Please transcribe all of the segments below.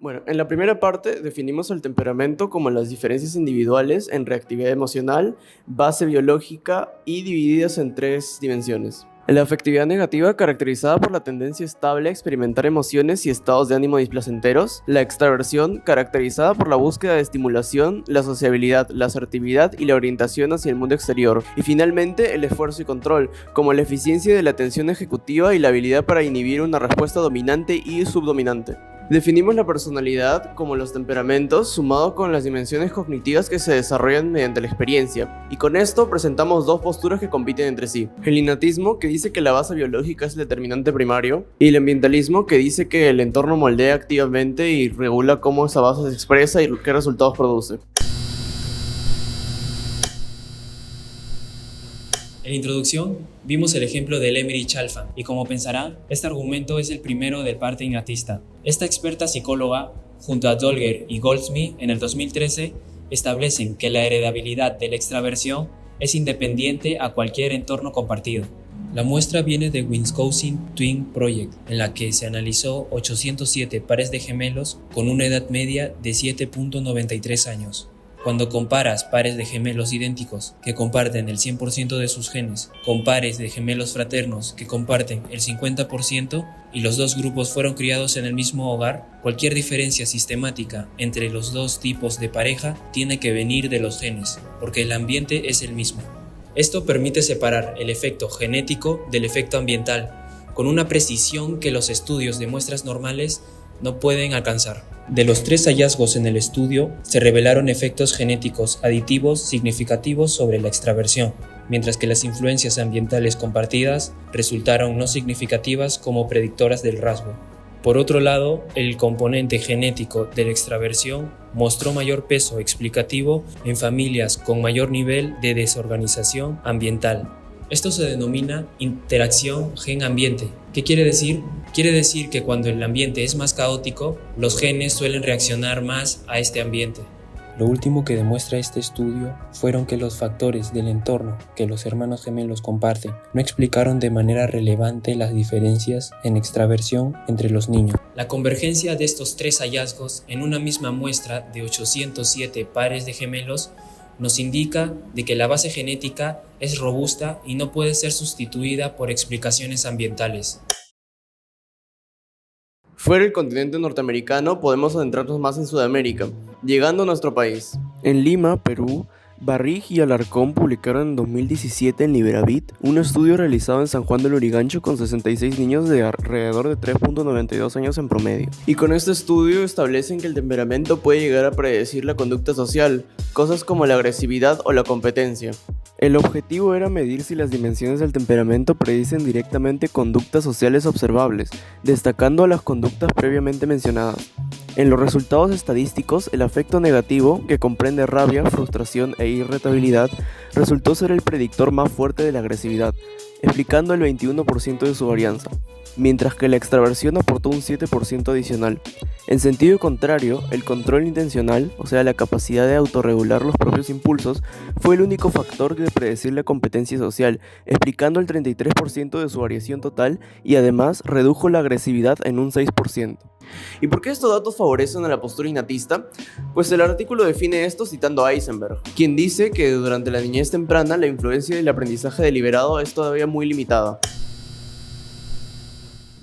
Bueno, en la primera parte definimos el temperamento como las diferencias individuales en reactividad emocional, base biológica y divididas en tres dimensiones. La afectividad negativa, caracterizada por la tendencia estable a experimentar emociones y estados de ánimo displacenteros. La extraversión, caracterizada por la búsqueda de estimulación, la sociabilidad, la asertividad y la orientación hacia el mundo exterior. Y finalmente, el esfuerzo y control, como la eficiencia de la atención ejecutiva y la habilidad para inhibir una respuesta dominante y subdominante. Definimos la personalidad como los temperamentos sumado con las dimensiones cognitivas que se desarrollan mediante la experiencia, y con esto presentamos dos posturas que compiten entre sí: el innatismo, que dice que la base biológica es el determinante primario, y el ambientalismo, que dice que el entorno moldea activamente y regula cómo esa base se expresa y qué resultados produce. En introducción, vimos el ejemplo del Emery-Chalfant, y como pensarán, este argumento es el primero del parte innatista. Esta experta psicóloga, junto a Dolger y Goldsmith en el 2013, establecen que la heredabilidad de la extraversión es independiente a cualquier entorno compartido. La muestra viene de Wisconsin Twin Project, en la que se analizó 807 pares de gemelos con una edad media de 7.93 años. Cuando comparas pares de gemelos idénticos que comparten el 100% de sus genes con pares de gemelos fraternos que comparten el 50% y los dos grupos fueron criados en el mismo hogar, cualquier diferencia sistemática entre los dos tipos de pareja tiene que venir de los genes, porque el ambiente es el mismo. Esto permite separar el efecto genético del efecto ambiental, con una precisión que los estudios de muestras normales no pueden alcanzar. De los 3 hallazgos en el estudio, se revelaron efectos genéticos aditivos significativos sobre la extraversión, mientras que las influencias ambientales compartidas resultaron no significativas como predictoras del rasgo. Por otro lado, el componente genético de la extraversión mostró mayor peso explicativo en familias con mayor nivel de desorganización ambiental. Esto se denomina interacción gen-ambiente. ¿Qué quiere decir? Quiere decir que cuando el ambiente es más caótico, los genes suelen reaccionar más a este ambiente. Lo último que demuestra este estudio fueron que los factores del entorno que los hermanos gemelos comparten no explicaron de manera relevante las diferencias en extraversión entre los niños. La convergencia de estos 3 hallazgos en una misma muestra de 807 pares de gemelos nos indica de que la base genética es robusta y no puede ser sustituida por explicaciones ambientales. Fuera del continente norteamericano, podemos adentrarnos más en Sudamérica, llegando a nuestro país. En Lima, Perú, Barrig y Alarcón publicaron en 2017 en Liberavit un estudio realizado en San Juan del Lurigancho con 66 niños de alrededor de 3.92 años en promedio. Y con este estudio establecen que el temperamento puede llegar a predecir la conducta social, cosas como la agresividad o la competencia. El objetivo era medir si las dimensiones del temperamento predicen directamente conductas sociales observables, destacando las conductas previamente mencionadas. En los resultados estadísticos, el afecto negativo, que comprende rabia, frustración e irritabilidad, resultó ser el predictor más fuerte de la agresividad, explicando el 21% de su varianza, mientras que la extraversión aportó un 7% adicional. En sentido contrario, el control intencional, o sea, la capacidad de autorregular los propios impulsos, fue el único factor de predecir la competencia social, explicando el 33% de su variación total y además redujo la agresividad en un 6%. ¿Y por qué estos datos favorecen a la postura innatista? Pues el artículo define esto citando a Eisenberg, quien dice que durante la niñez temprana la influencia del aprendizaje deliberado es todavía muy limitada.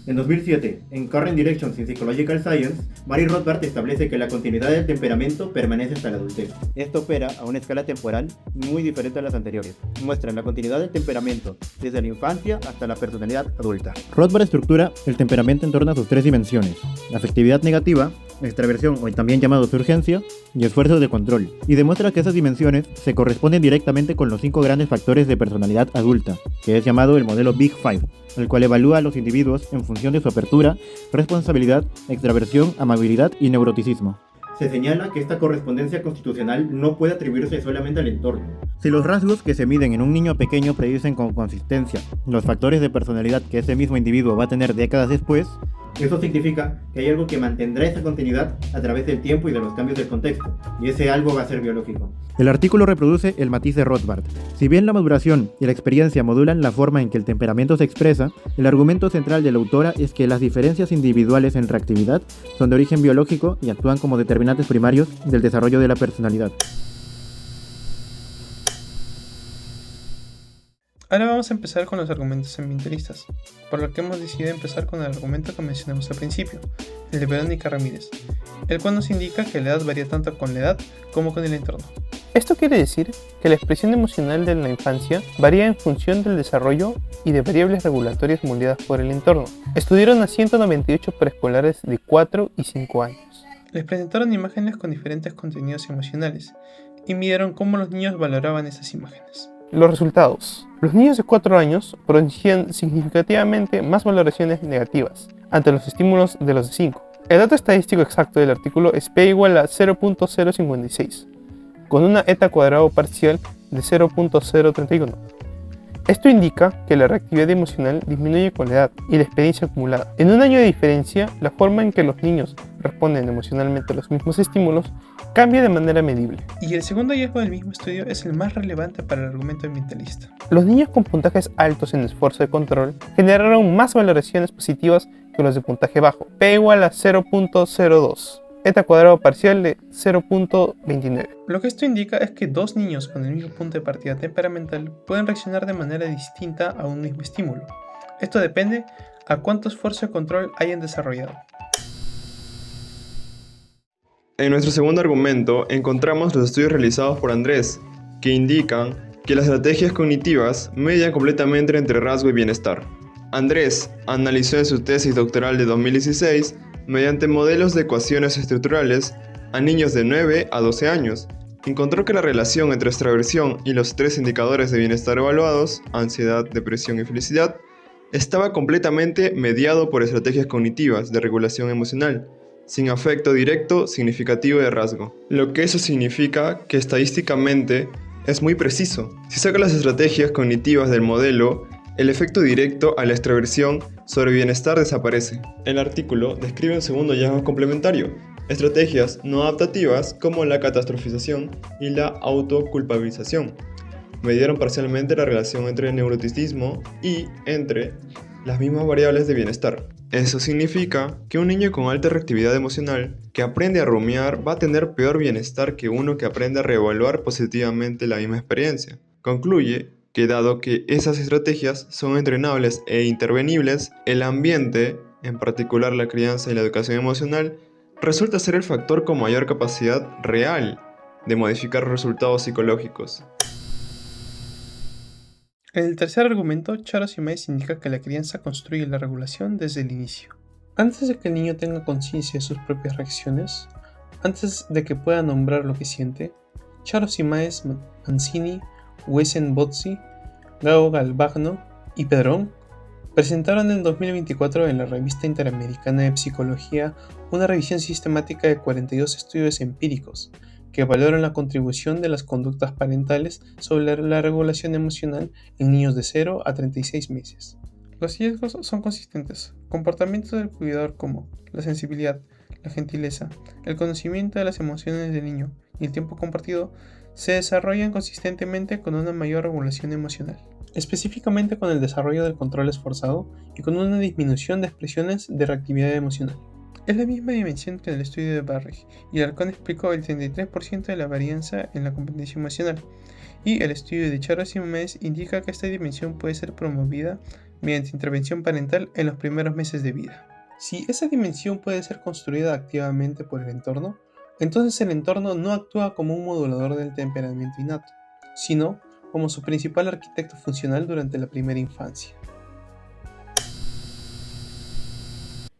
En 2007, en Current Directions in Psychological Science, Mary Rothbard establece que la continuidad del temperamento permanece hasta la adultez. Esto opera a una escala temporal muy diferente a las anteriores. Muestra la continuidad del temperamento desde la infancia hasta la personalidad adulta. Rothbard estructura el temperamento en torno a sus 3 dimensiones: la afectividad negativa, extraversión o también llamados urgencia, y esfuerzos de control, y demuestra que esas dimensiones se corresponden directamente con los 5 grandes factores de personalidad adulta, que es llamado el modelo Big Five, el cual evalúa a los individuos en función de su apertura, responsabilidad, extraversión, amabilidad y neuroticismo. Se señala que esta correspondencia constitucional no puede atribuirse solamente al entorno. Si los rasgos que se miden en un niño pequeño predicen con consistencia los factores de personalidad que ese mismo individuo va a tener décadas después, Eso significa que hay algo que mantendrá esa continuidad a través del tiempo y de los cambios del contexto, y ese algo va a ser biológico. El artículo reproduce el matiz de Rothbard. Si bien la maduración y la experiencia modulan la forma en que el temperamento se expresa, el argumento central de la autora es que las diferencias individuales en reactividad son de origen biológico y actúan como determinantes primarios del desarrollo de la personalidad. Ahora vamos a empezar con los argumentos ambientalistas, por lo que hemos decidido empezar con el argumento que mencionamos al principio, el de Verónica Ramírez, el cual nos indica que la edad varía tanto con la edad como con el entorno. Esto quiere decir que la expresión emocional de la infancia varía en función del desarrollo y de variables regulatorias moldeadas por el entorno. Estudiaron a 198 preescolares de 4 y 5 años. Les presentaron imágenes con diferentes contenidos emocionales y midieron cómo los niños valoraban esas imágenes. Los resultados. Los niños de 4 años producían significativamente más valoraciones negativas ante los estímulos de los de 5. El dato estadístico exacto del artículo es P igual a 0.056, con una eta cuadrado parcial de 0.031. Esto indica que la reactividad emocional disminuye con la edad y la experiencia acumulada. En un año de diferencia, la forma en que los niños responden emocionalmente a los mismos estímulos cambia de manera medible. Y el segundo hallazgo del mismo estudio es el más relevante para el argumento ambientalista. Los niños con puntajes altos en esfuerzo de control generaron más valoraciones positivas que los de puntaje bajo, P igual a 0.02. Eta cuadrado parcial de 0.29. Lo que esto indica es que dos niños con el mismo punto de partida temperamental pueden reaccionar de manera distinta a un mismo estímulo. Esto depende a cuánto esfuerzo de control hayan desarrollado. En nuestro segundo argumento encontramos los estudios realizados por Andrés, que indican que las estrategias cognitivas median completamente entre rasgo y bienestar. Andrés analizó en su tesis doctoral de 2016 mediante modelos de ecuaciones estructurales a niños de 9 a 12 años. Encontró que la relación entre extraversión y los tres indicadores de bienestar evaluados, ansiedad, depresión y felicidad, estaba completamente mediado por estrategias cognitivas de regulación emocional, sin afecto directo significativo de rasgo. Lo que eso significa que estadísticamente es muy preciso. Si saca las estrategias cognitivas del modelo, el efecto directo a la extraversión sobre bienestar desaparece. El artículo describe un segundo hallazgo complementario, estrategias no adaptativas como la catastrofización y la autoculpabilización. Medieron parcialmente la relación entre el neuroticismo y entre las mismas variables de bienestar. Eso significa que un niño con alta reactividad emocional que aprende a rumiar va a tener peor bienestar que uno que aprende a reevaluar positivamente la misma experiencia. Concluye que dado que esas estrategias son entrenables e intervenibles, el ambiente, en particular la crianza y la educación emocional, resulta ser el factor con mayor capacidad real de modificar resultados psicológicos. En el tercer argumento, Charo Simões indica que la crianza construye la regulación desde el inicio. Antes de que el niño tenga conciencia de sus propias reacciones, antes de que pueda nombrar lo que siente, Charo Simões, Mancini, Wesen Bozzi, Gao Galvagno y Pedrón presentaron en 2024 en la Revista Interamericana de Psicología una revisión sistemática de 42 estudios empíricos que valoran la contribución de las conductas parentales sobre la regulación emocional en niños de 0 a 36 meses. Los hallazgos son consistentes. Comportamientos del cuidador como la sensibilidad, la gentileza, el conocimiento de las emociones del niño y el tiempo compartido se desarrollan consistentemente con una mayor regulación emocional, específicamente con el desarrollo del control esforzado y con una disminución de expresiones de reactividad emocional. Es la misma dimensión que en el estudio de Barrich, y Alarcón explicó el 33% de la varianza en la competencia emocional, y el estudio de Charo Simões indica que esta dimensión puede ser promovida mediante intervención parental en los primeros meses de vida. Si esa dimensión puede ser construida activamente por el entorno, entonces el entorno no actúa como un modulador del temperamento innato, sino como su principal arquitecto funcional durante la primera infancia.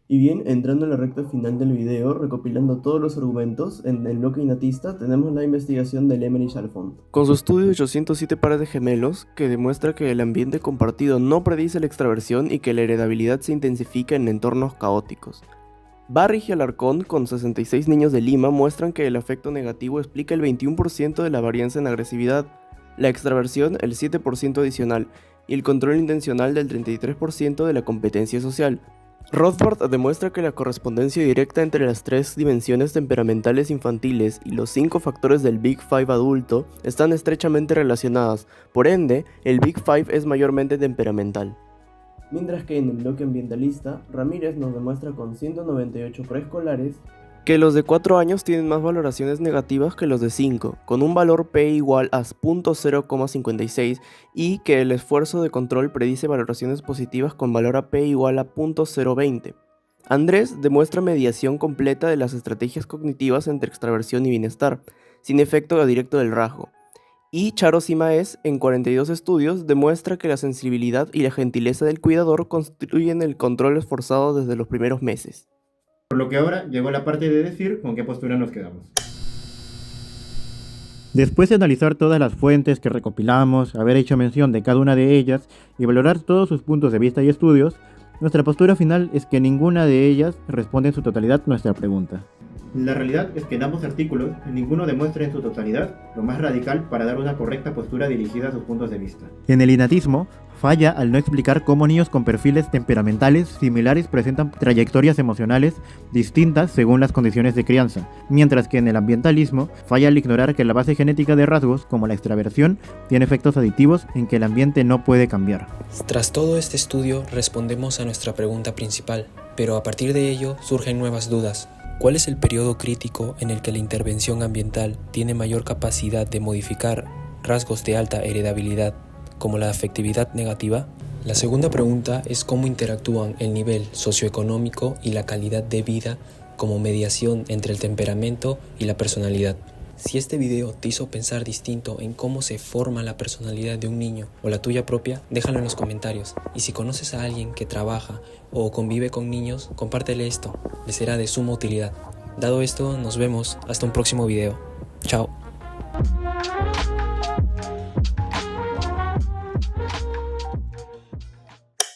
Y bien, entrando en la recta final del video, recopilando todos los argumentos, en el bloque innatista tenemos la investigación de Lemer y Chalfont, con su estudio de 807 pares de gemelos, que demuestra que el ambiente compartido no predice la extraversión y que la heredabilidad se intensifica en entornos caóticos. Barrich y Alarcón, con 66 niños de Lima, muestran que el afecto negativo explica el 21% de la varianza en agresividad, la extraversión el 7% adicional y el control intencional del 33% de la competencia social. Rothbard demuestra que la correspondencia directa entre las 3 dimensiones temperamentales infantiles y los 5 factores del Big Five adulto están estrechamente relacionadas, por ende, el Big Five es mayormente temperamental. Mientras que en el bloque ambientalista, Ramírez nos demuestra con 198 preescolares que los de 4 años tienen más valoraciones negativas que los de 5, con un valor P igual a .0,56 y que el esfuerzo de control predice valoraciones positivas con valor a P igual a .020. Andrés demuestra mediación completa de las estrategias cognitivas entre extraversión y bienestar, sin efecto directo del rasgo. Y Charo Simaes, en 42 estudios, demuestra que la sensibilidad y la gentileza del cuidador constituyen el control esforzado desde los primeros meses. Por lo que ahora llegó la parte de decir con qué postura nos quedamos. Después de analizar todas las fuentes que recopilamos, haber hecho mención de cada una de ellas y valorar todos sus puntos de vista y estudios, nuestra postura final es que ninguna de ellas responde en su totalidad nuestra pregunta. La realidad es que en ambos artículos ninguno demuestra en su totalidad lo más radical para dar una correcta postura dirigida a sus puntos de vista. En el innatismo, falla al no explicar cómo niños con perfiles temperamentales similares presentan trayectorias emocionales distintas según las condiciones de crianza, mientras que en el ambientalismo falla al ignorar que la base genética de rasgos, como la extraversión, tiene efectos aditivos en que el ambiente no puede cambiar. Tras todo este estudio, respondemos a nuestra pregunta principal, pero a partir de ello surgen nuevas dudas. ¿Cuál es el periodo crítico en el que la intervención ambiental tiene mayor capacidad de modificar rasgos de alta heredabilidad, como la afectividad negativa? La segunda pregunta es cómo interactúan el nivel socioeconómico y la calidad de vida como mediación entre el temperamento y la personalidad. Si este video te hizo pensar distinto en cómo se forma la personalidad de un niño o la tuya propia, déjalo en los comentarios. Y si conoces a alguien que trabaja o convive con niños, compártele esto, le será de suma utilidad. Dado esto, nos vemos hasta un próximo video. Chao.